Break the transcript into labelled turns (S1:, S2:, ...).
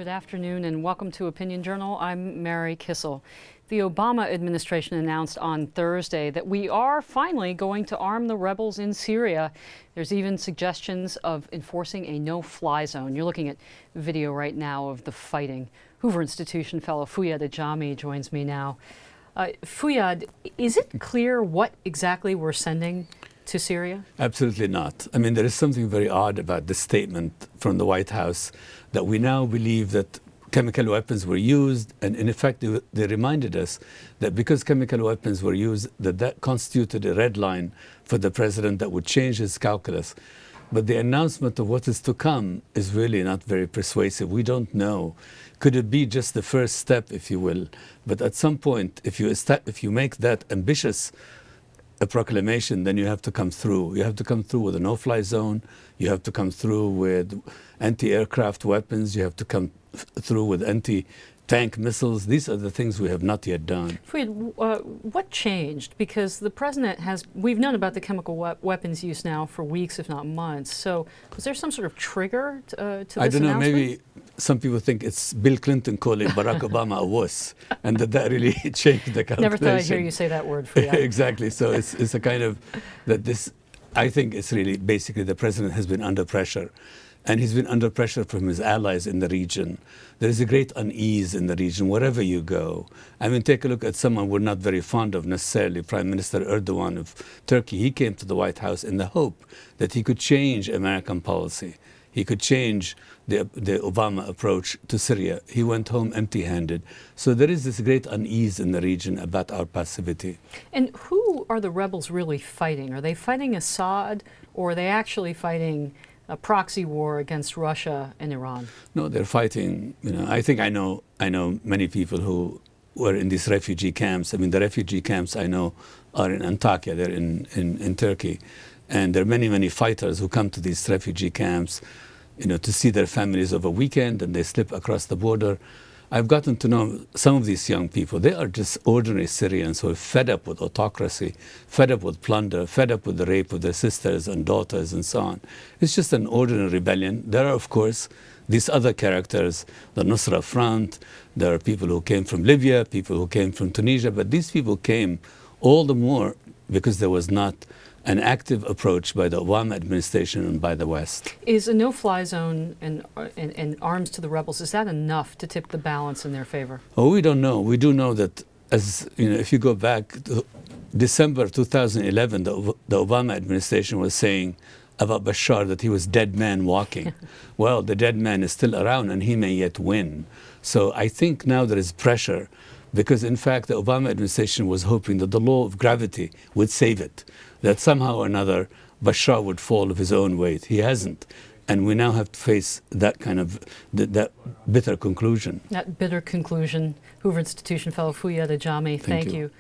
S1: Good afternoon and welcome to Opinion Journal. I'm Mary Kissel. The Obama administration announced on Thursday that we are finally going to arm the rebels in Syria. There's even suggestions of enforcing a no-fly zone. You're looking at video right now of the fighting. Hoover Institution fellow Fouad Ajami joins me now. Fouad, is it clear what exactly we're sending to Syria?
S2: Absolutely not. I mean, there is something very odd about the statement from the White House that we now believe that chemical weapons were used, and in effect they reminded us that because chemical weapons were used, that constituted a red line for the president that would change his calculus. But the announcement of what is to come is really not very persuasive. We don't know. Could it be just the first step, if you will? But at some point, if you make that ambitious a proclamation, then you have to come through. You have to come through with a no-fly zone. You have to come through with anti-aircraft weapons. You have to come through with anti-tank missiles. These are the things we have not yet done.
S1: What changed? Because the president we've known about the chemical weapons use now for weeks, if not months. So was there some sort of trigger to this
S2: I don't know,
S1: announcement?
S2: maybe some people think it's Bill Clinton calling Barack Obama a wuss, and that really changed the calculation.
S1: Never thought I'd hear you say that word, Fouad.
S2: Exactly. So it's a kind of that this, I think it's really basically the president has been under pressure. And he's been under pressure from his allies in the region. There is a great unease in the region wherever you go. I mean, take a look at someone we're not very fond of necessarily, Prime Minister Erdogan of Turkey. He came to the White House in the hope that he could change American policy. He could change the Obama approach to Syria. He went home empty-handed. So there is this great unease in the region about our passivity.
S1: And who are the rebels really fighting? Are they fighting Assad, or are they actually fighting a proxy war against Russia and Iran? No,
S2: they're fighting, I think I know many people who were in these refugee camps. I mean, the refugee camps I know are in Antakya, they're in Turkey. And there are many, many fighters who come to these refugee camps, to see their families over a weekend, and they slip across the border. I've gotten to know some of these young people. They are just ordinary Syrians who are fed up with autocracy, fed up with plunder, fed up with the rape of their sisters and daughters and so on. It's just an ordinary rebellion. There are, of course, these other characters, the Nusra Front. There are people who came from Libya, people who came from Tunisia. But these people came all the more because there was not an active approach by the Obama administration and by the West.
S1: Is a no-fly zone and arms to the rebels, is that enough to tip the balance in their favor?
S2: Oh, we don't know. We do know that, if you go back to December 2011, the Obama administration was saying about Bashar that he was dead man walking. Well, the dead man is still around and he may yet win. So I think now there is pressure because, in fact, the Obama administration was hoping that the law of gravity would save it, that somehow or another Bashar would fall of his own weight. He hasn't. And we now have to face that kind of, that bitter conclusion.
S1: That bitter conclusion. Hoover Institution fellow Fouad Ajami, thank you.